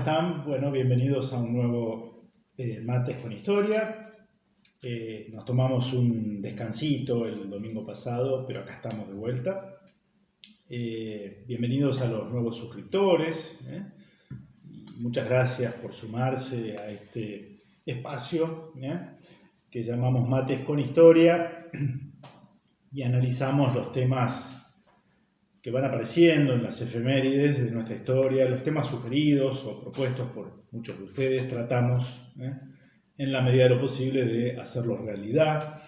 están? Bueno, bienvenidos a un nuevo Mates con Historia. Nos tomamos un descansito el domingo pasado, pero acá estamos de vuelta. Bienvenidos a los nuevos suscriptores. Y muchas gracias por sumarse a este espacio que llamamos Mates con Historia y analizamos los temas que van apareciendo en las efemérides de nuestra historia, los temas sugeridos o propuestos por muchos de ustedes. Tratamos, en la medida de lo posible, de hacerlos realidad.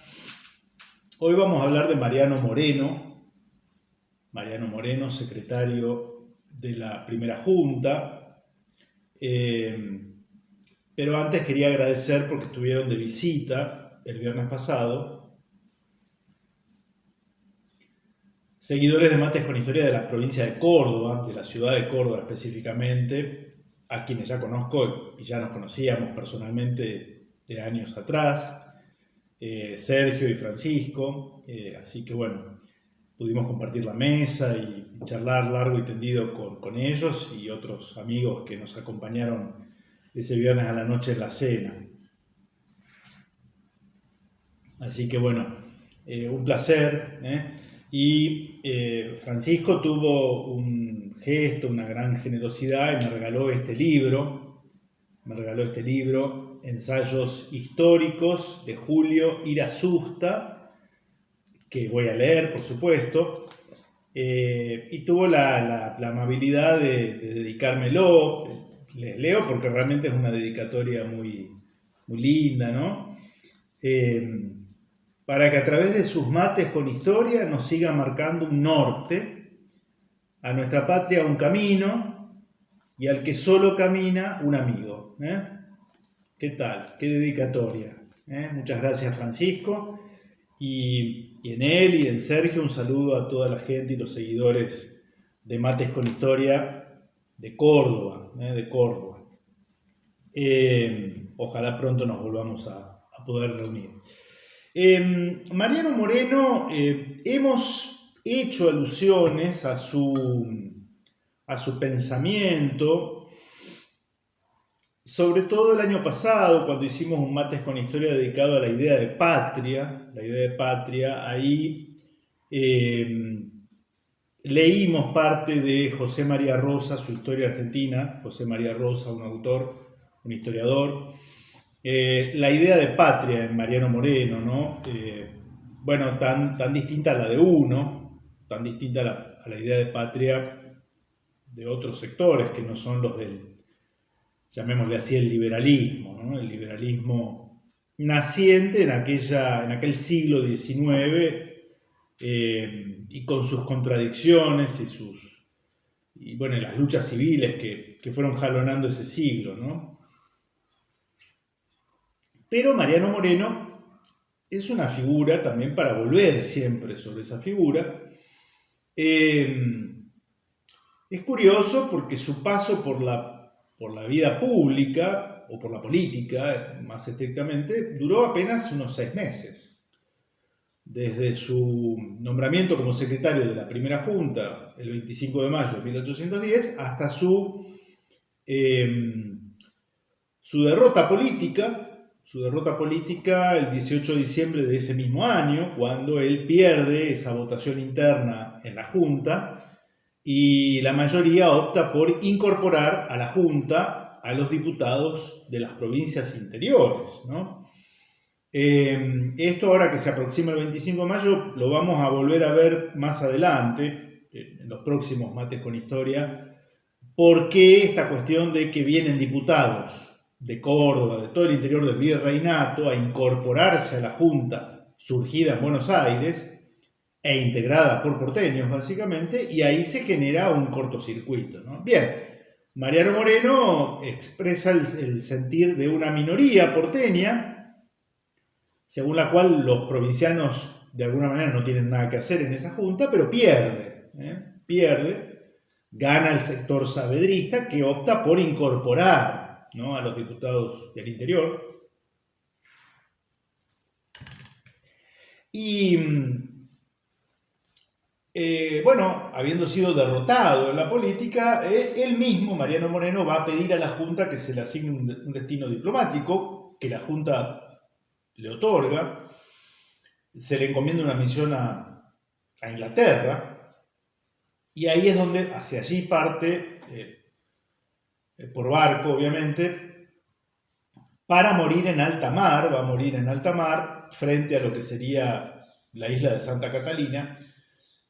Hoy vamos a hablar de Mariano Moreno, secretario de la primera Junta. Pero antes quería agradecer porque estuvieron de visita el viernes pasado seguidores de Mates con Historia de la provincia de Córdoba, de la ciudad de Córdoba específicamente, a quienes ya conozco y ya nos conocíamos personalmente de años atrás, Sergio y Francisco, así que bueno, pudimos compartir la mesa y charlar largo y tendido con ellos y otros amigos que nos acompañaron ese viernes a la noche en la cena. Así que bueno, un placer. Y Francisco tuvo un gesto, una gran generosidad y me regaló este libro, Ensayos Históricos de Julio Irasusta, que voy a leer, por supuesto, y tuvo la amabilidad de dedicármelo. Les leo porque realmente es una dedicatoria muy, muy linda, ¿no? Para que a través de sus mates con historia nos siga marcando un norte, a nuestra patria un camino y al que solo camina un amigo. ¿Qué tal? ¿Qué dedicatoria? Muchas gracias, Francisco. Y en él y en Sergio un saludo a toda la gente y los seguidores de Mates con Historia de Córdoba. Ojalá pronto nos volvamos a poder reunir. Mariano Moreno, hemos hecho alusiones a su pensamiento, sobre todo el año pasado, cuando hicimos un Mates con Historia dedicado a la idea de patria. Ahí leímos parte de José María Rosa, su Historia Argentina. José María Rosa, un autor, un historiador. La idea de patria en Mariano Moreno, ¿no? Bueno, tan distinta a la de uno, tan distinta a la idea de patria de otros sectores que no son los del, llamémosle así, el liberalismo, ¿no? El liberalismo naciente en aquel siglo XIX y con sus contradicciones y bueno, las luchas civiles que fueron jalonando ese siglo, ¿no? Pero Mariano Moreno es una figura también para volver siempre sobre esa figura. Es curioso porque su paso por la vida pública, o por la política más estrictamente, duró apenas unos 6 meses. Desde su nombramiento como secretario de la primera Junta el 25 de mayo de 1810 hasta su derrota política el 18 de diciembre de ese mismo año, cuando él pierde esa votación interna en la Junta y la mayoría opta por incorporar a la Junta a los diputados de las provincias interiores, ¿no? Esto, ahora que se aproxima el 25 de mayo, lo vamos a volver a ver más adelante, en los próximos Mates con Historia, porque esta cuestión de que vienen diputados de Córdoba, de todo el interior del virreinato, a incorporarse a la Junta surgida en Buenos Aires e integrada por porteños básicamente, y ahí se genera un cortocircuito, ¿no? Bien, Mariano Moreno expresa el sentir de una minoría porteña, según la cual los provincianos de alguna manera no tienen nada que hacer en esa Junta, pero pierde, gana el sector saavedrista, que opta por incorporar, ¿no?, a los diputados del interior. Y Bueno, habiendo sido derrotado en la política, él mismo, Mariano Moreno, va a pedir a la Junta que se le asigne un destino diplomático, que la Junta le otorga, se le encomienda una misión a Inglaterra, y ahí es donde hacia allí parte, por barco obviamente, para morir en alta mar, va a morir en alta mar, frente a lo que sería la isla de Santa Catalina,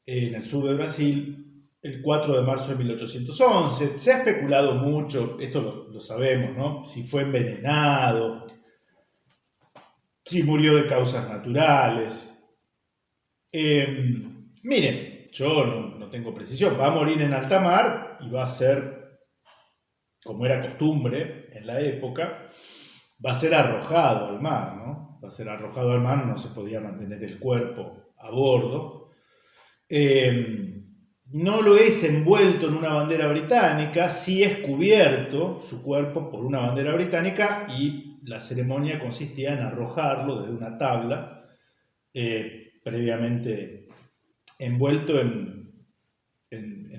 en el sur de Brasil, el 4 de marzo de 1811. Se ha especulado mucho, esto lo sabemos, ¿no? Si fue envenenado, si murió de causas naturales. Miren, yo no tengo precisión, va a morir en alta mar y va a ser, como era costumbre en la época, va a ser arrojado al mar, ¿no? Va a ser arrojado al mar, no se podía mantener el cuerpo a bordo. No lo es envuelto en una bandera británica, sí es cubierto su cuerpo por una bandera británica y la ceremonia consistía en arrojarlo desde una tabla, previamente envuelto en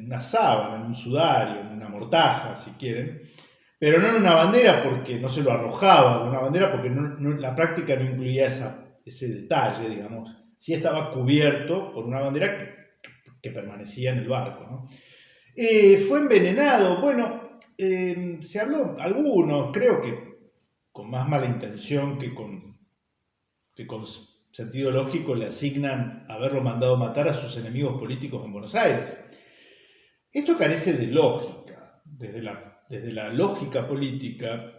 una sábana, en un sudario, en una mortaja, si quieren, pero no en una bandera porque no se lo arrojaba, en una bandera porque la práctica no incluía ese detalle, digamos. Sí estaba cubierto por una bandera que permanecía en el barco, ¿no? Fue envenenado, bueno, se habló, algunos, creo que con más mala intención que con sentido lógico, le asignan haberlo mandado matar a sus enemigos políticos en Buenos Aires. Esto carece de lógica, desde la lógica política.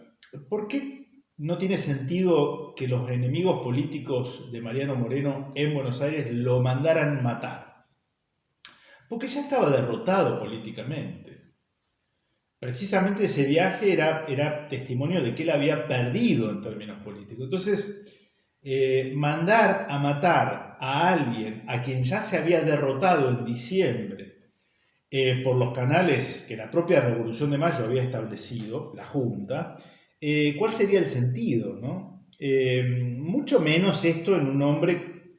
¿Por qué no tiene sentido que los enemigos políticos de Mariano Moreno en Buenos Aires lo mandaran matar? Porque ya estaba derrotado políticamente. Precisamente ese viaje era testimonio de que él había perdido en términos políticos. Entonces, mandar a matar a alguien a quien ya se había derrotado en diciembre por los canales que la propia Revolución de Mayo había establecido, la Junta, ¿cuál sería el sentido, no? Mucho menos esto en un hombre,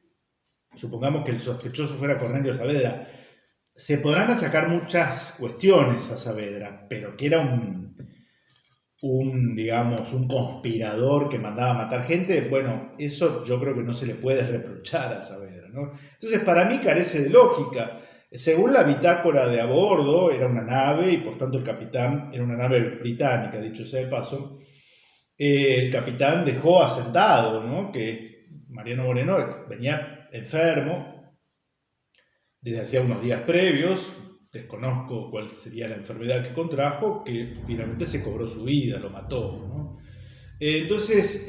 supongamos que el sospechoso fuera Cornelio Saavedra. Se podrán achacar muchas cuestiones a Saavedra, pero que era digamos, un conspirador que mandaba a matar gente, bueno, eso yo creo que no se le puede reprochar a Saavedra, ¿no? Entonces, para mí carece de lógica. Según la bitácora de a bordo, era una nave y por tanto el capitán era una nave británica, dicho sea de paso. El capitán dejó asentado, ¿no?, que Mariano Moreno venía enfermo desde hacía unos días previos, desconozco cuál sería la enfermedad que contrajo, que finalmente se cobró su vida, lo mató, ¿no? Entonces,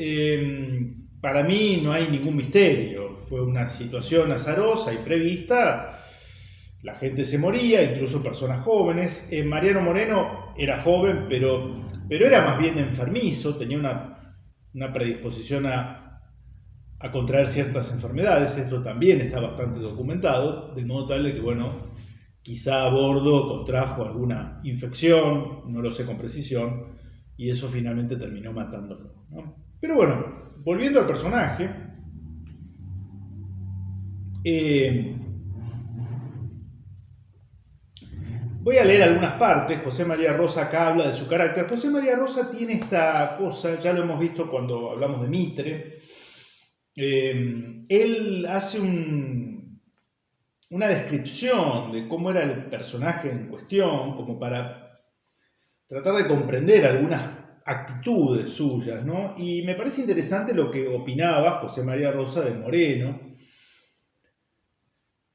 para mí no hay ningún misterio, fue una situación azarosa y prevista, la gente se moría, incluso personas jóvenes. Mariano Moreno era joven, pero era más bien enfermizo, tenía una predisposición a contraer ciertas enfermedades, esto también está bastante documentado, de modo tal de que, bueno, quizá a bordo contrajo alguna infección, no lo sé con precisión, y eso finalmente terminó matándolo, ¿no? Pero bueno, volviendo al personaje, voy a leer algunas partes. José María Rosa acá habla de su carácter. José María Rosa tiene esta cosa, ya lo hemos visto cuando hablamos de Mitre. Él hace una descripción de cómo era el personaje en cuestión, como para tratar de comprender algunas actitudes suyas, ¿no? Y me parece interesante lo que opinaba José María Rosa de Moreno.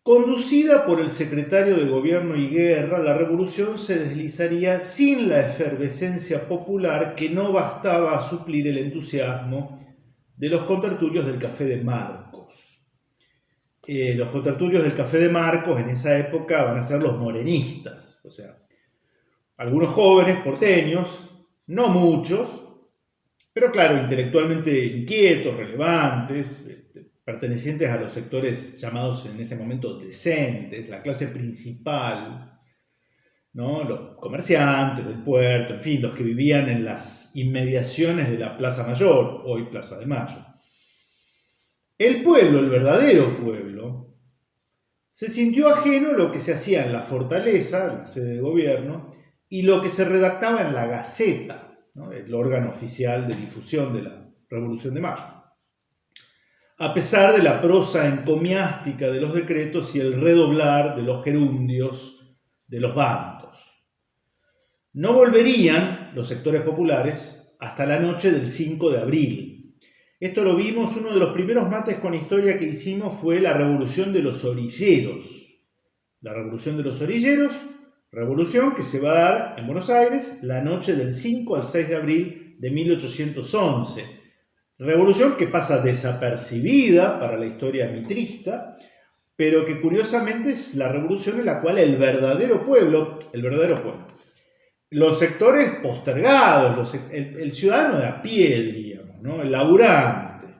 Conducida por el secretario de Gobierno y Guerra, la revolución se deslizaría sin la efervescencia popular que no bastaba a suplir el entusiasmo de los contertulios del Café de Marcos. Los contertulios del Café de Marcos en esa época van a ser los morenistas, o sea, algunos jóvenes porteños, no muchos, pero claro, intelectualmente inquietos, relevantes, pertenecientes a los sectores llamados en ese momento decentes, la clase principal, ¿no? Los comerciantes del puerto, en fin, los que vivían en las inmediaciones de la Plaza Mayor, hoy Plaza de Mayo. El pueblo, el verdadero pueblo, se sintió ajeno a lo que se hacía en la fortaleza, la sede de gobierno, y lo que se redactaba en la Gaceta, ¿no?, el órgano oficial de difusión de la Revolución de Mayo. A pesar de la prosa encomiástica de los decretos y el redoblar de los gerundios de los bandos. No volverían los sectores populares hasta la noche del 5 de abril. Esto lo vimos, uno de los primeros mates con historia que hicimos fue la Revolución de los Orilleros. La Revolución de los Orilleros, revolución que se va a dar en Buenos Aires la noche del 5 al 6 de abril de 1811. Revolución que pasa desapercibida para la historia mitrista, pero que curiosamente es la revolución en la cual el verdadero pueblo, los sectores postergados, el ciudadano de a pie, diríamos, ¿no?, el laburante,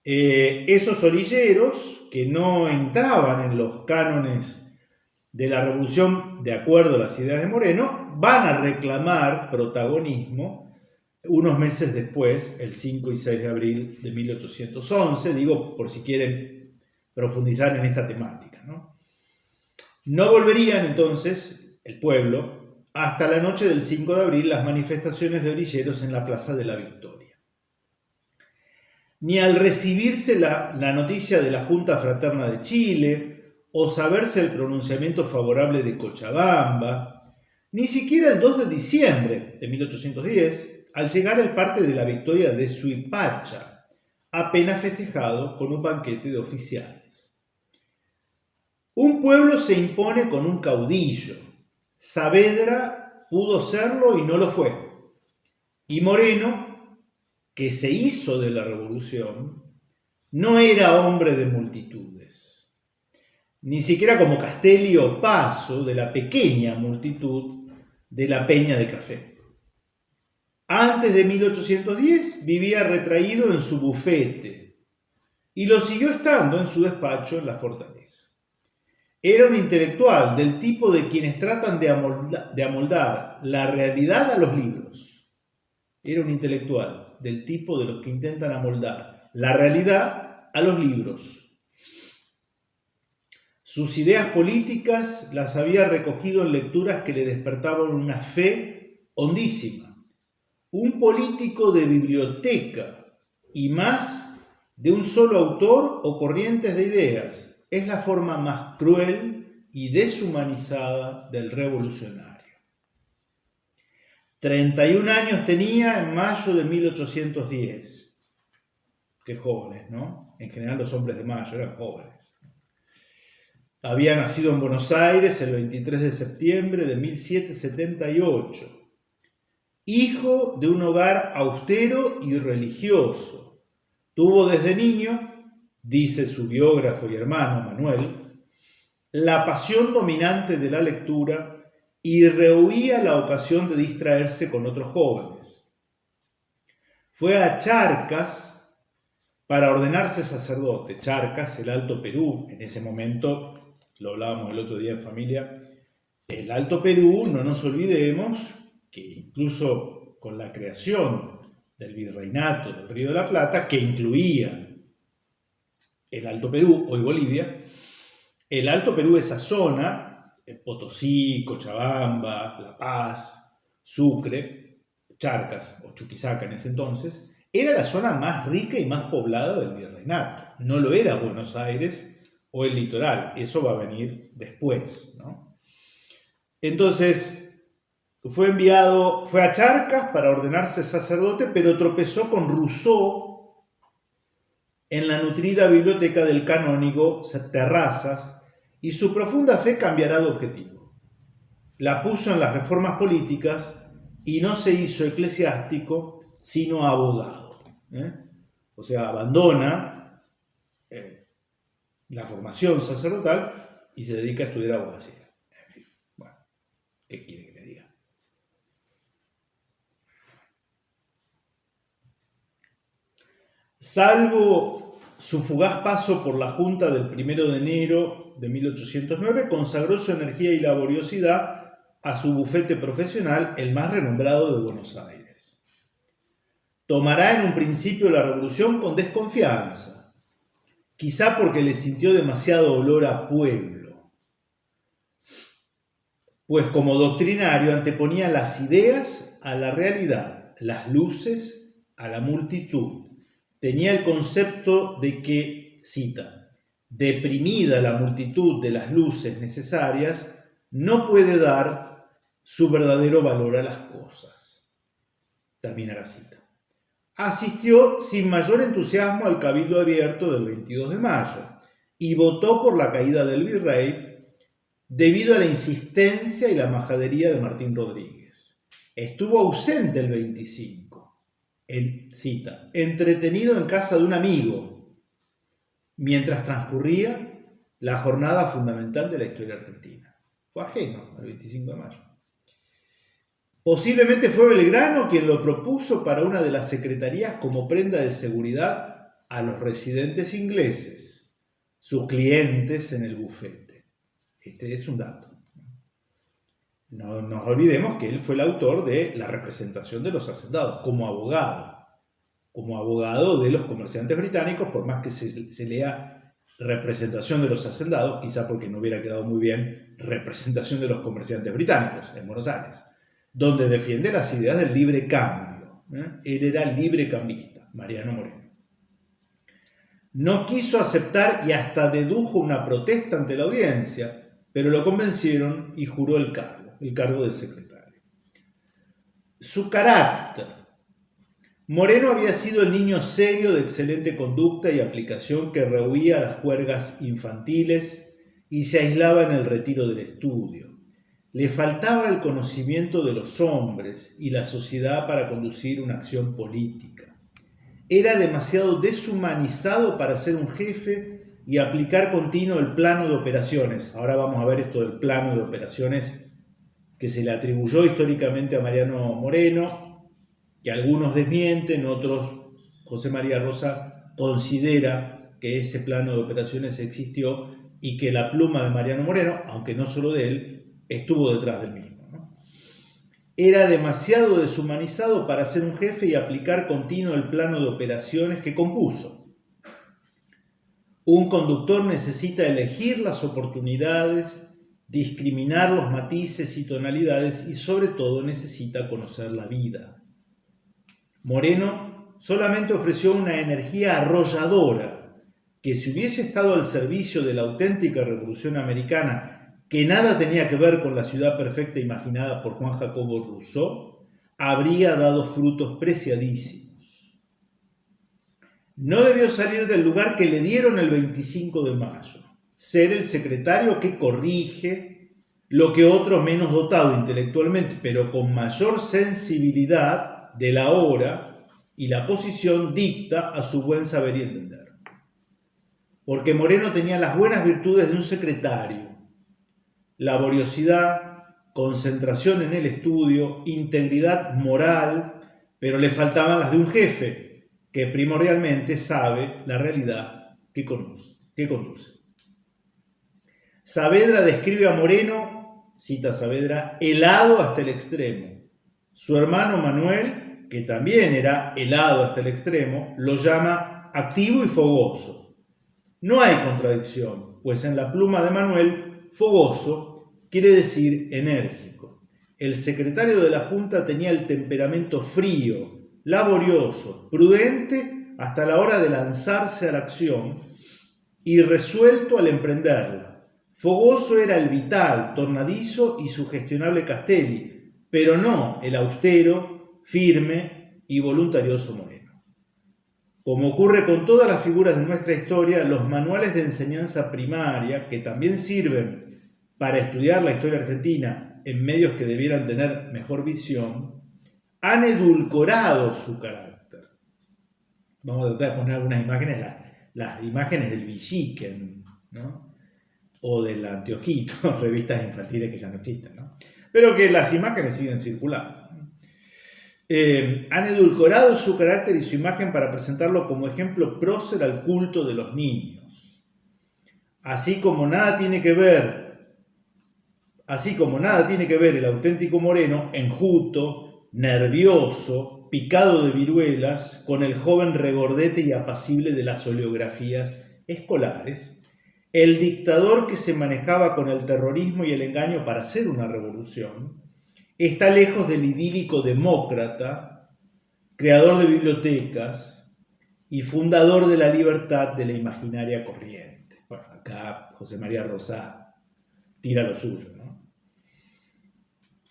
esos orilleros que no entraban en los cánones de la revolución de acuerdo a las ideas de Moreno, van a reclamar protagonismo unos meses después, el 5 y 6 de abril de 1811, digo por si quieren profundizar en esta temática, ¿no? No volverían entonces el pueblo hasta la noche del 5 de abril las manifestaciones de orilleros en la Plaza de la Victoria. Ni al recibirse la noticia de la Junta Fraterna de Chile o saberse el pronunciamiento favorable de Cochabamba, ni siquiera el 2 de diciembre de 1810, al llegar el parte de la victoria de Suipacha, apenas festejado con un banquete de oficiales. Un pueblo se impone con un caudillo. Saavedra pudo serlo y no lo fue. Y Moreno, que se hizo de la revolución, no era hombre de multitudes. Ni siquiera como Castelli o Paso de la pequeña multitud de la Peña de Café. Antes de 1810 vivía retraído en su bufete y lo siguió estando en su despacho en la fortaleza. Era un intelectual del tipo de quienes tratan de amoldar la realidad a los libros. Era un intelectual del tipo de los que intentan amoldar la realidad a los libros. Sus ideas políticas las había recogido en lecturas que le despertaban una fe hondísima. Un político de biblioteca y más de un solo autor o corrientes de ideas es la forma más cruel y deshumanizada del revolucionario. 31 años tenía en mayo de 1810. Qué jóvenes, ¿no? En general los hombres de mayo eran jóvenes. Había nacido en Buenos Aires el 23 de septiembre de 1778. Hijo de un hogar austero y religioso. Tuvo desde niño, dice su biógrafo y hermano Manuel, la pasión dominante de la lectura y rehuía la ocasión de distraerse con otros jóvenes. Fue a Charcas para ordenarse sacerdote. Charcas, el Alto Perú, en ese momento, lo hablábamos el otro día en familia, el Alto Perú, no nos olvidemos, que incluso con la creación del virreinato del Río de la Plata, que incluía el Alto Perú, hoy Bolivia, el Alto Perú, esa zona, Potosí, Cochabamba, La Paz, Sucre, Charcas o Chuquisaca en ese entonces, era la zona más rica y más poblada del virreinato. No lo era Buenos Aires o el litoral, eso va a venir después, ¿no? Entonces, fue a Charcas para ordenarse sacerdote, pero tropezó con Rousseau en la nutrida biblioteca del canónigo Terrazas y su profunda fe cambiará de objetivo. La puso en las reformas políticas y no se hizo eclesiástico, sino abogado. O sea, abandona la formación sacerdotal y se dedica a estudiar abogacía. En fin, bueno, ¿qué quiere que le diga? Salvo su fugaz paso por la Junta del 1 de enero de 1809, consagró su energía y laboriosidad a su bufete profesional, el más renombrado de Buenos Aires. Tomará en un principio la revolución con desconfianza quizá porque le sintió demasiado olor a pueblo, pues como doctrinario anteponía las ideas a la realidad, las luces a la multitud. Tenía el concepto de que, cita, deprimida la multitud de las luces necesarias, no puede dar su verdadero valor a las cosas. Termina la cita. Asistió sin mayor entusiasmo al Cabildo Abierto del 22 de mayo y votó por la caída del virrey debido a la insistencia y la majadería de Martín Rodríguez. Estuvo ausente el 25, cita, entretenido en casa de un amigo, mientras transcurría la jornada fundamental de la historia argentina. Fue ajeno al 25 de mayo. Posiblemente fue Belgrano quien lo propuso para una de las secretarías como prenda de seguridad a los residentes ingleses, sus clientes en el bufete. Este es un dato. No nos olvidemos que él fue el autor de la representación de los hacendados como abogado de los comerciantes británicos, por más que se lea representación de los hacendados, quizá porque no hubiera quedado muy bien representación de los comerciantes británicos en Buenos Aires, donde defiende las ideas del libre cambio. Él era libre cambista, Mariano Moreno. No quiso aceptar y hasta dedujo una protesta ante la audiencia, pero lo convencieron y juró el cargo de secretario. Su carácter. Moreno había sido el niño serio de excelente conducta y aplicación que rehuía las juergas infantiles y se aislaba en el retiro del estudio. Le faltaba el conocimiento de los hombres y la sociedad para conducir una acción política. Era demasiado deshumanizado para ser un jefe y aplicar continuo el plano de operaciones. Ahora vamos a ver esto del plano de operaciones que se le atribuyó históricamente a Mariano Moreno, que algunos desmienten, otros, José María Rosa considera que ese plano de operaciones existió y que la pluma de Mariano Moreno, aunque no solo de él, estuvo detrás del mismo, ¿no? Era demasiado deshumanizado para ser un jefe y aplicar continuo el plano de operaciones que compuso. Un conductor necesita elegir las oportunidades, discriminar los matices y tonalidades y sobre todo necesita conocer la vida. Moreno solamente ofreció una energía arrolladora que si hubiese estado al servicio de la auténtica revolución americana, que nada tenía que ver con la ciudad perfecta imaginada por Juan Jacobo Rousseau, habría dado frutos preciadísimos. No debió salir del lugar que le dieron el 25 de mayo, ser el secretario que corrige lo que otro menos dotado intelectualmente, pero con mayor sensibilidad de la hora y la posición dicta a su buen saber y entender. Porque Moreno tenía las buenas virtudes de un secretario: laboriosidad, concentración en el estudio, integridad moral, pero le faltaban las de un jefe, que primordialmente sabe la realidad que conduce. Saavedra describe a Moreno, cita Saavedra, helado hasta el extremo. Su hermano Manuel, que también era helado hasta el extremo, lo llama activo y fogoso. No hay contradicción, pues en la pluma de Manuel, fogoso quiere decir enérgico. El secretario de la Junta tenía el temperamento frío, laborioso, prudente hasta la hora de lanzarse a la acción y resuelto al emprenderla. Fogoso era el vital, tornadizo y sugestionable Castelli, pero no el austero, firme y voluntarioso Moreno. Como ocurre con todas las figuras de nuestra historia, los manuales de enseñanza primaria, que también sirven para estudiar la historia argentina en medios que debieran tener mejor visión, han edulcorado su carácter. Vamos a tratar de poner algunas imágenes, las imágenes del Villiquen, ¿no? O del Anteojito, revistas infantiles que ya no existen, ¿no? Pero que las imágenes siguen circulando. Han edulcorado su carácter y su imagen para presentarlo como ejemplo prócer al culto de los niños. Así como nada tiene que ver el auténtico Moreno, enjuto, nervioso, picado de viruelas, con el joven regordete y apacible de las oleografías escolares, el dictador que se manejaba con el terrorismo y el engaño para hacer una revolución está lejos del idílico demócrata, creador de bibliotecas y fundador de la libertad de la imaginaria corriente. Bueno, acá José María Rosa tira lo suyo, ¿no?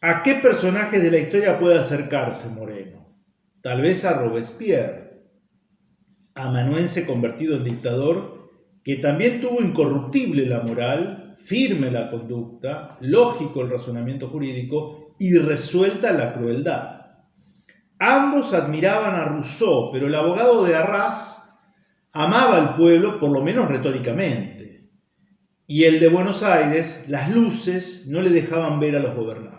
¿A qué personaje de la historia puede acercarse Moreno? Tal vez a Robespierre, amanuense convertido en dictador, que también tuvo incorruptible la moral, firme la conducta, lógico el razonamiento jurídico y resuelta la crueldad. Ambos admiraban a Rousseau, pero el abogado de Arras amaba al pueblo, por lo menos retóricamente, y el de Buenos Aires, las luces no le dejaban ver a los gobernados.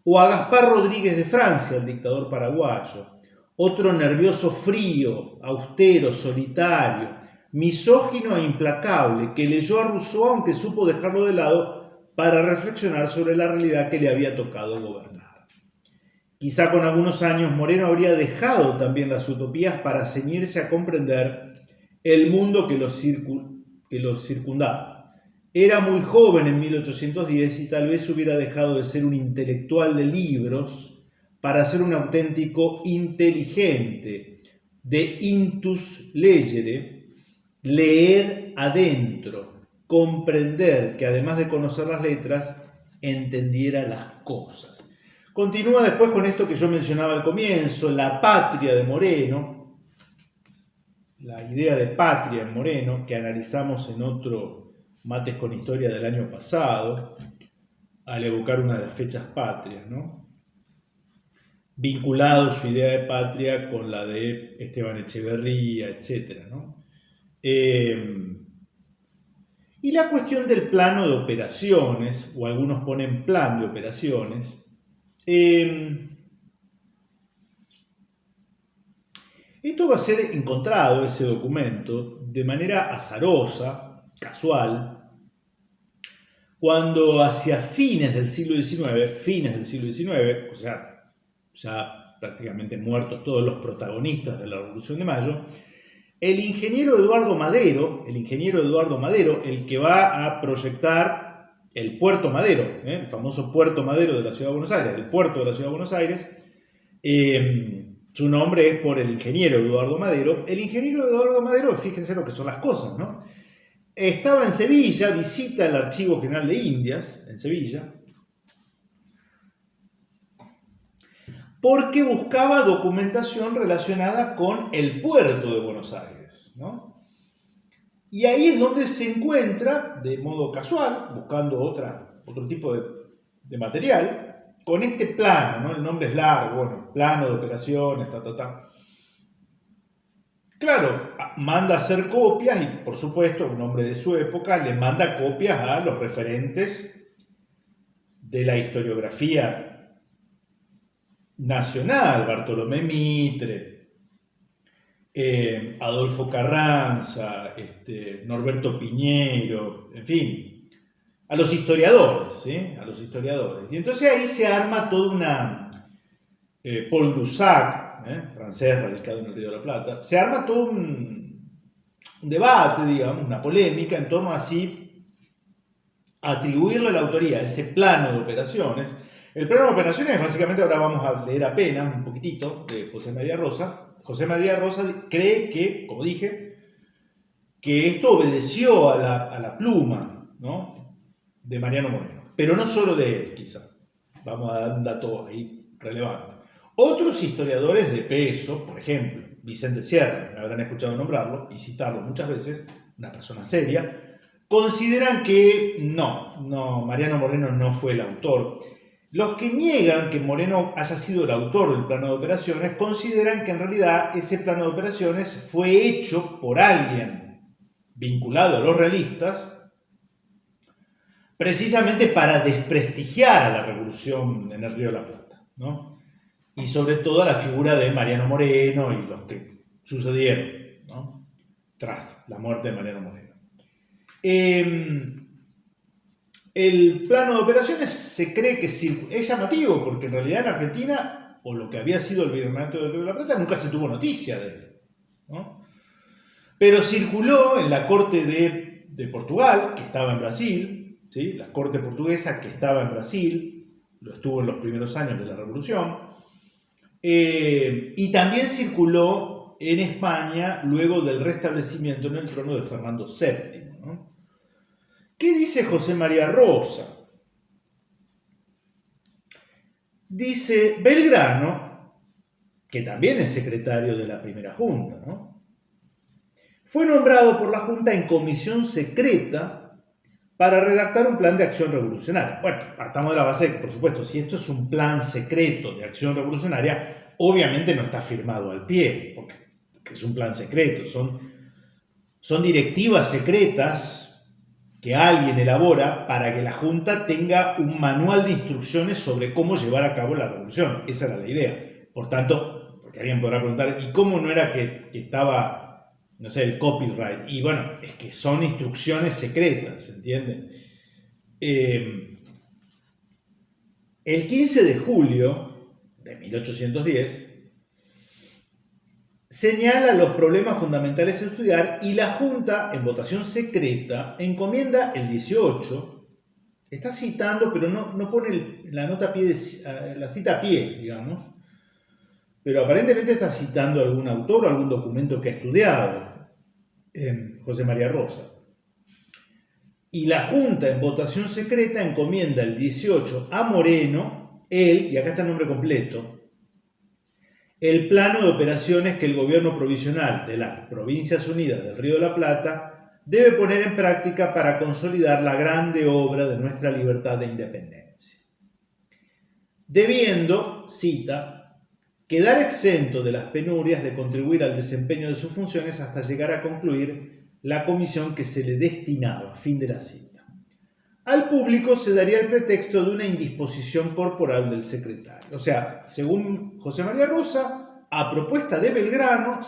O a Gaspar Rodríguez de Francia, el dictador paraguayo, otro nervioso, frío, austero, solitario, misógino e implacable, que leyó a Rousseau aunque supo dejarlo de lado para reflexionar sobre la realidad que le había tocado gobernar. Quizá con algunos años Moreno habría dejado también las utopías para ceñirse a comprender el mundo que los circundaba. Era muy joven en 1810 y tal vez hubiera dejado de ser un intelectual de libros para ser un auténtico inteligente, de intus legere, leer adentro, comprender que además de conocer las letras, entendiera las cosas. Continúa después con esto que yo mencionaba al comienzo, la patria de Moreno, la idea de patria en Moreno, que analizamos en otro Mates con Historia del año pasado, al evocar una de las fechas patrias, ¿no? Vinculado su idea de patria con la de Esteban Echeverría, etc., ¿no? Y la cuestión del plano de operaciones, o algunos ponen plan de operaciones, esto va a ser encontrado, ese documento, de manera azarosa, casual, cuando hacia fines del siglo XIX, o sea, ya prácticamente muertos todos los protagonistas de la Revolución de Mayo, el ingeniero Eduardo Madero, el que va a proyectar el Puerto Madero, el famoso Puerto Madero de la Ciudad de Buenos Aires, el puerto de la Ciudad de Buenos Aires, su nombre es por el ingeniero Eduardo Madero. El ingeniero Eduardo Madero, fíjense lo que son las cosas, ¿no? Estaba en Sevilla, visita el Archivo General de Indias, en Sevilla, porque buscaba documentación relacionada con el puerto de Buenos Aires, ¿no? Y ahí es donde se encuentra, de modo casual, buscando otro tipo de material, con este plano, ¿no? El nombre es largo, bueno, plano de operaciones, Claro, manda a hacer copias y, por supuesto, un hombre de su época le manda copias a los referentes de la historiografía nacional, Bartolomé Mitre, Adolfo Carranza, Norberto Piñero, en fin, a los historiadores, ¿sí? A los historiadores. Y entonces ahí se arma toda una... Paul Dussac, francés radicado en el Río de la Plata, se arma todo un debate, digamos, una polémica en torno a si atribuirle la autoría a ese plano de operaciones. El plano de operaciones, básicamente, ahora vamos a leer apenas un poquitito de José María Rosa. José María Rosa cree que, como dije, que esto obedeció a la pluma, ¿no?, de Mariano Moreno, pero no solo de él, quizá. Vamos a dar un dato ahí relevante. Otros historiadores de peso, por ejemplo, Vicente Sierra, me habrán escuchado nombrarlo y citarlo muchas veces, una persona seria, consideran que no, Mariano Moreno no fue el autor. Los que niegan que Moreno haya sido el autor del plano de operaciones consideran que en realidad ese plano de operaciones fue hecho por alguien vinculado a los realistas, precisamente para desprestigiar a la revolución en el Río de la Plata, ¿no? Y sobre todo a la figura de Mariano Moreno y los que sucedieron, ¿no?, tras la muerte de Mariano Moreno. El plano de operaciones se cree que es llamativo porque en realidad en Argentina, o lo que había sido el virreinato del Río de la Plata, nunca se tuvo noticia de él, ¿no? Pero circuló en la corte de Portugal, que estaba en Brasil, ¿sí? La corte portuguesa que estaba en Brasil, lo estuvo en los primeros años de la Revolución, y también circuló en España luego del restablecimiento en el trono de Fernando VII, ¿no? ¿Qué dice José María Rosa? Dice Belgrano, que también es secretario de la primera junta, ¿no? Fue nombrado por la junta en comisión secreta para redactar un plan de acción revolucionaria. Bueno, partamos de la base de que, por supuesto, si esto es un plan secreto de acción revolucionaria, obviamente no está firmado al pie, porque es un plan secreto, son directivas secretas que alguien elabora para que la Junta tenga un manual de instrucciones sobre cómo llevar a cabo la revolución. Esa era la idea. Por tanto, porque alguien podrá preguntar, ¿y cómo no era que estaba, no sé, el copyright? Y bueno, es que son instrucciones secretas, ¿entienden? El 15 de julio de 1810 señala los problemas fundamentales a estudiar y la Junta, en votación secreta, encomienda el 18, está citando, pero no pone la nota a pie, la cita a pie, digamos, pero aparentemente está citando a algún autor o algún documento que ha estudiado, José María Rosa. Y la Junta, en votación secreta, encomienda el 18 a Moreno, él, y acá está el nombre completo, el plano de operaciones que el gobierno provisional de las Provincias Unidas del Río de la Plata debe poner en práctica para consolidar la grande obra de nuestra libertad e independencia. Debiendo, cita, quedar exento de las penurias de contribuir al desempeño de sus funciones hasta llegar a concluir la comisión que se le destinaba, fin de la cita. Al público se daría el pretexto de una indisposición corporal del secretario. O sea, según José María Rosa, a propuesta de Belgrano,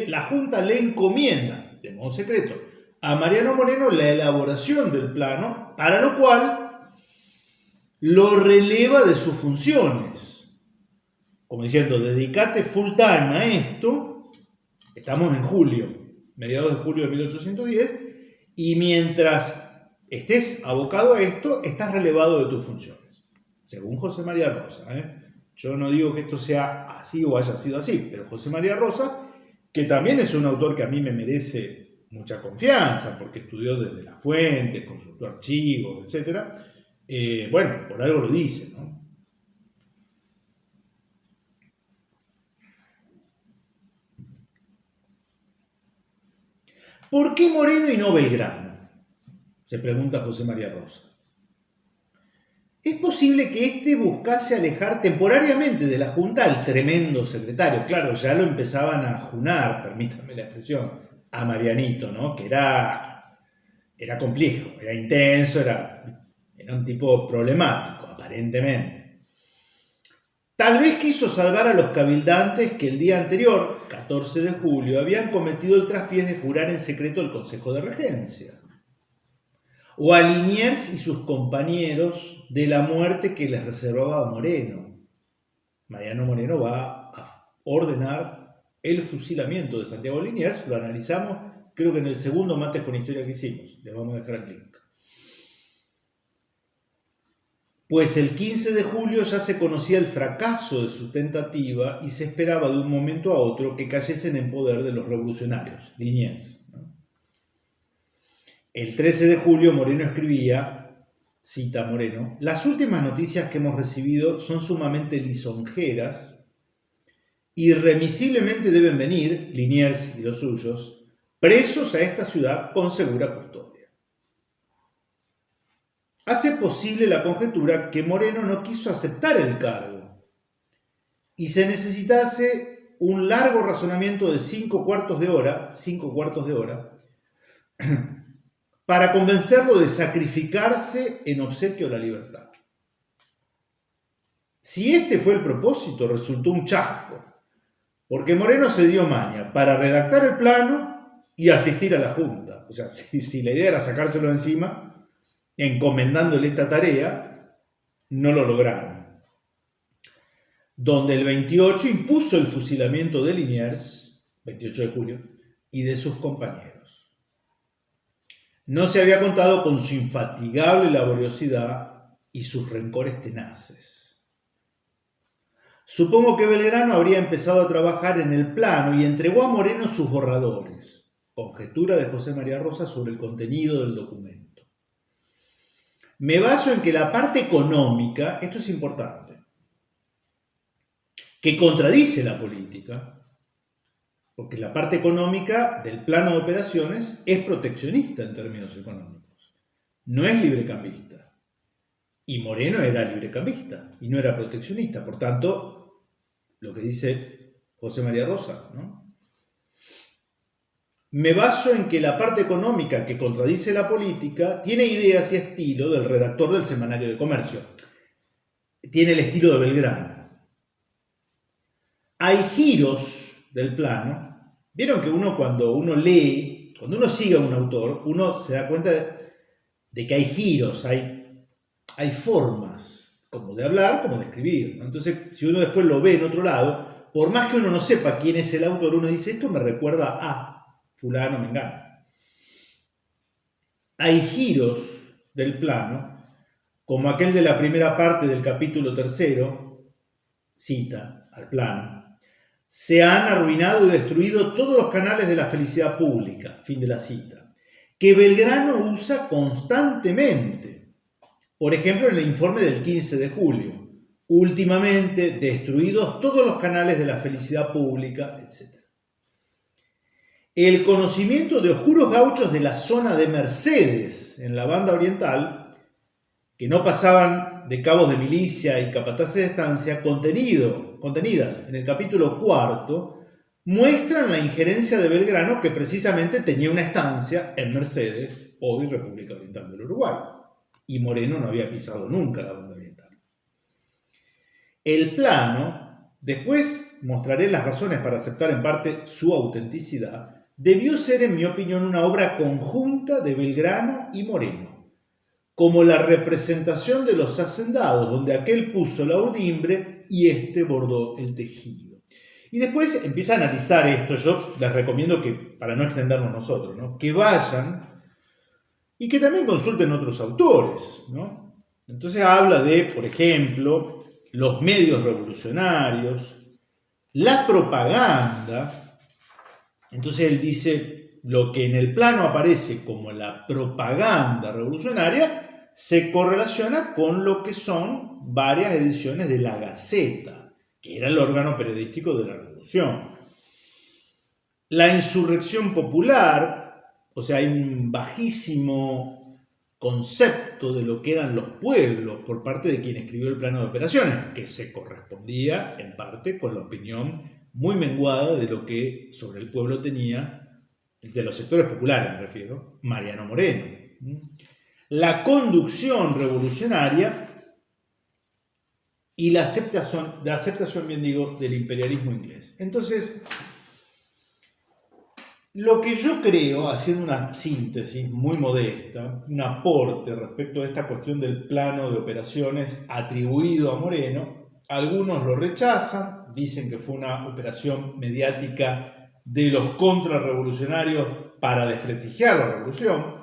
la Junta le encomienda, de modo secreto, a Mariano Moreno la elaboración del plano, para lo cual lo releva de sus funciones. Como diciendo, dedicate full time a esto, estamos en julio, mediados de julio de 1810, y mientras estés abocado a esto, estás relevado de tus funciones, según José María Rosa. Yo no digo que esto sea así o haya sido así, pero José María Rosa, que también es un autor que a mí me merece mucha confianza, porque estudió desde las fuentes, consultó archivos, etc. Bueno, por algo lo dice, ¿no? ¿Por qué Moreno y no Belgrano?, se pregunta José María Rosa. Es posible que éste buscase alejar temporariamente de la Junta al tremendo secretario. Claro, ya lo empezaban a junar, permítanme la expresión, a Marianito, ¿no? Que era complejo, era intenso, era un tipo problemático, aparentemente. Tal vez quiso salvar a los cabildantes que el día anterior, 14 de julio, habían cometido el traspiés de jurar en secreto el Consejo de Regencia. O a Liniers y sus compañeros de la muerte que les reservaba a Moreno. Mariano Moreno va a ordenar el fusilamiento de Santiago Liniers, lo analizamos, creo que en el segundo Mates con Historia que hicimos, les vamos a dejar el link. Pues el 15 de julio ya se conocía el fracaso de su tentativa y se esperaba de un momento a otro que cayesen en poder de los revolucionarios, Liniers. El 13 de julio Moreno escribía, cita Moreno, las últimas noticias que hemos recibido son sumamente lisonjeras. Irremisiblemente deben venir, Liniers y los suyos, presos a esta ciudad con segura custodia. Hace posible la conjetura que Moreno no quiso aceptar el cargo y se necesitase un largo razonamiento de 5 cuartos de hora, para convencerlo de sacrificarse en obsequio a la libertad. Si este fue el propósito, resultó un chasco, porque Moreno se dio maña para redactar el plano y asistir a la Junta. O sea, si la idea era sacárselo encima, encomendándole esta tarea, no lo lograron. Donde el 28 impuso el fusilamiento de Liniers, 28 de julio, y de sus compañeros. No se había contado con su infatigable laboriosidad y sus rencores tenaces. Supongo que Belgrano habría empezado a trabajar en el plano y entregó a Moreno sus borradores, conjetura de José María Rosa sobre el contenido del documento. Me baso en que la parte económica, esto es importante, que contradice la política, porque la parte económica del plano de operaciones es proteccionista en términos económicos, no es librecambista. Y Moreno era librecambista y no era proteccionista. Por tanto, lo que dice José María Rosa, ¿no? Me baso en que la parte económica que contradice la política tiene ideas y estilo del redactor del Semanario de Comercio. Tiene el estilo de Belgrano. Hay giros del plano. Vieron que uno cuando uno lee, cuando uno sigue a un autor, uno se da cuenta de que hay giros, hay formas, como de hablar, como de escribir, ¿no? Entonces, si uno después lo ve en otro lado, por más que uno no sepa quién es el autor, uno dice, esto me recuerda a fulano, mengano. Hay giros del plano, como aquel de la primera parte del capítulo 3, cita al plano. Se han arruinado y destruido todos los canales de la felicidad pública, fin de la cita, que Belgrano usa constantemente. Por ejemplo, en el informe del 15 de julio, últimamente destruidos todos los canales de la felicidad pública, etc. El conocimiento de oscuros gauchos de la zona de Mercedes, en la banda oriental, que no pasaban de cabos de milicia y capataces de estancia, contenidas en el capítulo 4, muestran la injerencia de Belgrano, que precisamente tenía una estancia en Mercedes, hoy República Oriental del Uruguay, y Moreno no había pisado nunca la banda oriental. El plano, después mostraré las razones para aceptar en parte su autenticidad, debió ser, en mi opinión, una obra conjunta de Belgrano y Moreno, como la representación de los hacendados, donde aquel puso la urdimbre y este bordó el tejido. Y después empieza a analizar esto. Yo les recomiendo que, para no extendernos nosotros, ¿no?, que vayan y que también consulten otros autores, ¿no? Entonces habla de, por ejemplo, los medios revolucionarios, la propaganda. Entonces él dice, lo que en el plano aparece como la propaganda revolucionaria se correlaciona con lo que son varias ediciones de La Gaceta, que era el órgano periodístico de la revolución. La insurrección popular, o sea, hay un bajísimo concepto de lo que eran los pueblos por parte de quien escribió el plano de operaciones, que se correspondía en parte con la opinión muy menguada de lo que sobre el pueblo tenía, de los sectores populares me refiero, Mariano Moreno. La conducción revolucionaria y la aceptación, bien digo, del imperialismo inglés. Entonces, lo que yo creo, haciendo una síntesis muy modesta, un aporte respecto a esta cuestión del plano de operaciones atribuido a Moreno, algunos lo rechazan, dicen que fue una operación mediática de los contrarrevolucionarios para desprestigiar la revolución,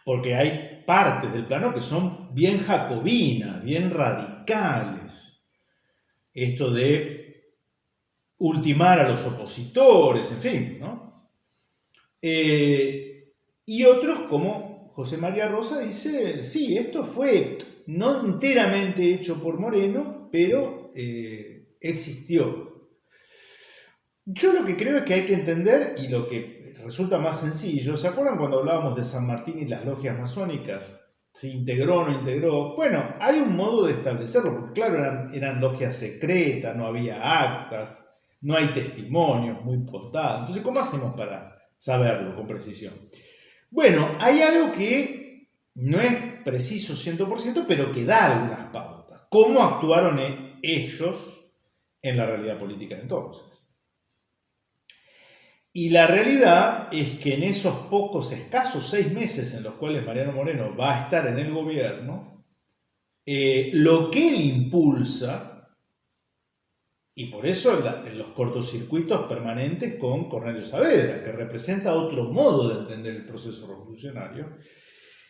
porque hay partes del plano que son bien jacobinas, bien radicales. Esto de ultimar a los opositores, en fin, ¿no? Y otros, como José María Rosa, dice, sí, esto fue no enteramente hecho por Moreno, pero existió. Yo lo que creo es que hay que entender, y lo que resulta más sencillo, ¿se acuerdan cuando hablábamos de San Martín y las logias masónicas? ¿Se integró o no integró? Bueno, hay un modo de establecerlo, porque claro, eran logias secretas, no había actas, no hay testimonios muy contados. Entonces, ¿cómo hacemos para saberlo con precisión? Bueno, hay algo que no es preciso 100%, pero que da algunas pautas. ¿Cómo actuaron ellos en la realidad política de entonces? Y la realidad es que en esos pocos, escasos 6 meses en los cuales Mariano Moreno va a estar en el gobierno, lo que él impulsa Y por eso los cortocircuitos permanentes con Cornelio Saavedra, que representa otro modo de entender el proceso revolucionario,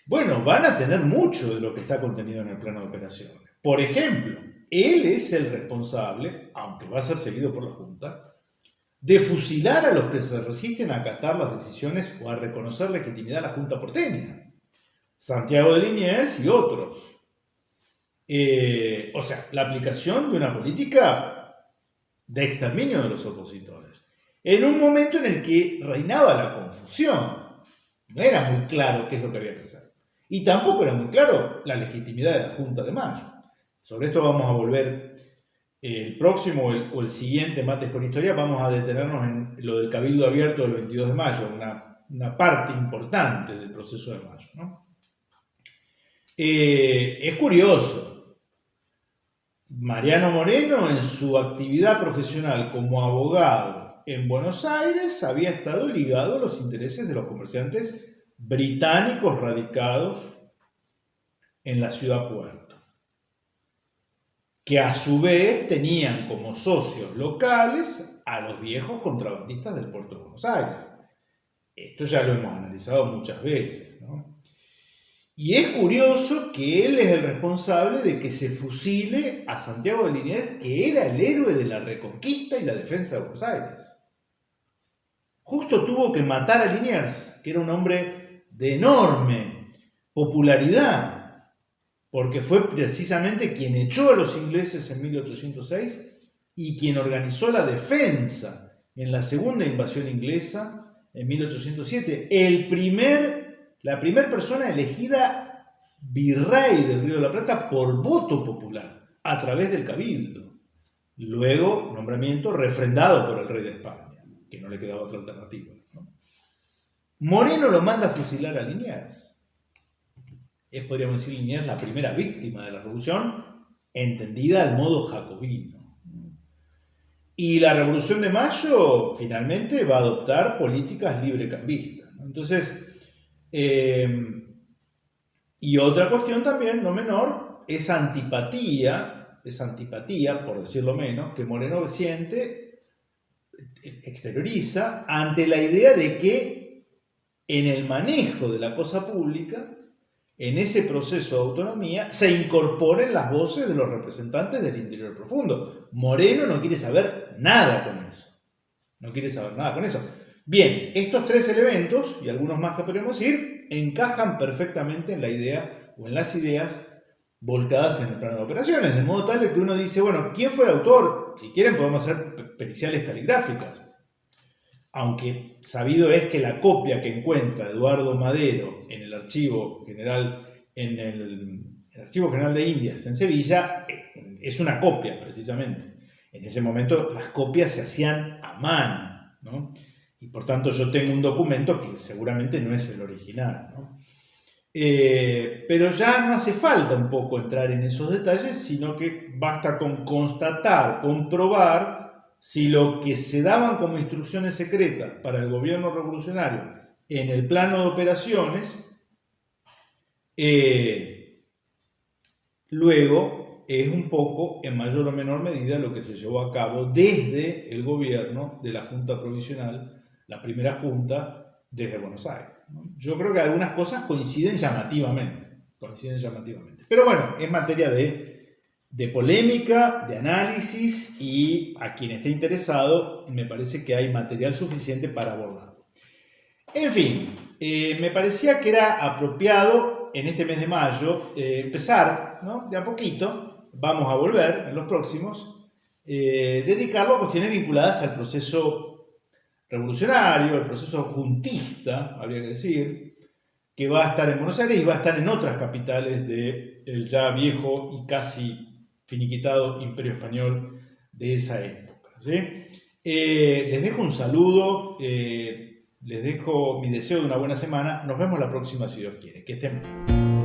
bueno, van a tener mucho de lo que está contenido en el plano de operaciones. Por ejemplo, él es el responsable, aunque va a ser seguido por la Junta, de fusilar a los que se resisten a acatar las decisiones o a reconocer legitimidad a la Junta porteña. Santiago de Liniers y otros. O sea, la aplicación de una política de exterminio de los opositores. En un momento en el que reinaba la confusión. No era muy claro qué es lo que había que hacer. Y tampoco era muy claro la legitimidad de la Junta de Mayo. Sobre esto vamos a volver el próximo o el siguiente Mates con Historia. Vamos a detenernos en lo del Cabildo Abierto del 22 de mayo, una parte importante del proceso de Mayo, ¿no? Es curioso. Mariano Moreno, en su actividad profesional como abogado en Buenos Aires, había estado ligado a los intereses de los comerciantes británicos radicados en la ciudad puerto, que a su vez tenían como socios locales a los viejos contrabandistas del puerto de Buenos Aires. Esto ya lo hemos analizado muchas veces, ¿no? Y es curioso que él es el responsable de que se fusile a Santiago de Liniers, que era el héroe de la reconquista y la defensa de Buenos Aires. Justo tuvo que matar a Liniers, que era un hombre de enorme popularidad, porque fue precisamente quien echó a los ingleses en 1806 y quien organizó la defensa en la segunda invasión inglesa en 1807. La primera persona elegida virrey del Río de la Plata por voto popular a través del Cabildo. Luego, nombramiento refrendado por el rey de España, que no le quedaba otra alternativa, ¿no? Moreno lo manda a fusilar a Liniers. Es, podríamos decir, Liniers la primera víctima de la revolución, entendida al modo jacobino. Y la Revolución de Mayo finalmente va a adoptar políticas librecambistas, ¿no? Entonces, y otra cuestión también, no menor, esa antipatía, por decirlo menos, que Moreno siente, exterioriza ante la idea de que en el manejo de la cosa pública, en ese proceso de autonomía, se incorporen las voces de los representantes del interior profundo. Moreno no quiere saber nada con eso. No quiere saber nada con eso. Bien, estos tres elementos, y algunos más que podemos decir, encajan perfectamente en la idea o en las ideas volcadas en el plano de operaciones, de modo tal que uno dice, bueno, ¿quién fue el autor? Si quieren podemos hacer periciales caligráficas. Aunque sabido es que la copia que encuentra Eduardo Madero en el Archivo General, el Archivo General de Indias en Sevilla, es una copia precisamente. En ese momento las copias se hacían a mano, ¿no? Y por tanto yo tengo un documento que seguramente no es el original, ¿no? Pero ya no hace falta un poco entrar en esos detalles, sino que basta con constatar, comprobar si lo que se daban como instrucciones secretas para el gobierno revolucionario en el plano de operaciones, luego es un poco, en mayor o menor medida, lo que se llevó a cabo desde el gobierno de la Junta Provisional, la primera Junta desde Buenos Aires, ¿no? Yo creo que algunas cosas coinciden llamativamente. Pero bueno, es materia de polémica, de análisis, y a quien esté interesado me parece que hay material suficiente para abordarlo. En fin, me parecía que era apropiado en este mes de mayo empezar, ¿no?, de a poquito, vamos a volver en los próximos, dedicarlo a cuestiones vinculadas al proceso revolucionario, el proceso juntista, habría que decir, que va a estar en Buenos Aires y va a estar en otras capitales del ya viejo y casi finiquitado Imperio Español de esa época, ¿sí? Les dejo un saludo, les dejo mi deseo de una buena semana. Nos vemos la próxima si Dios quiere. Que estén bien.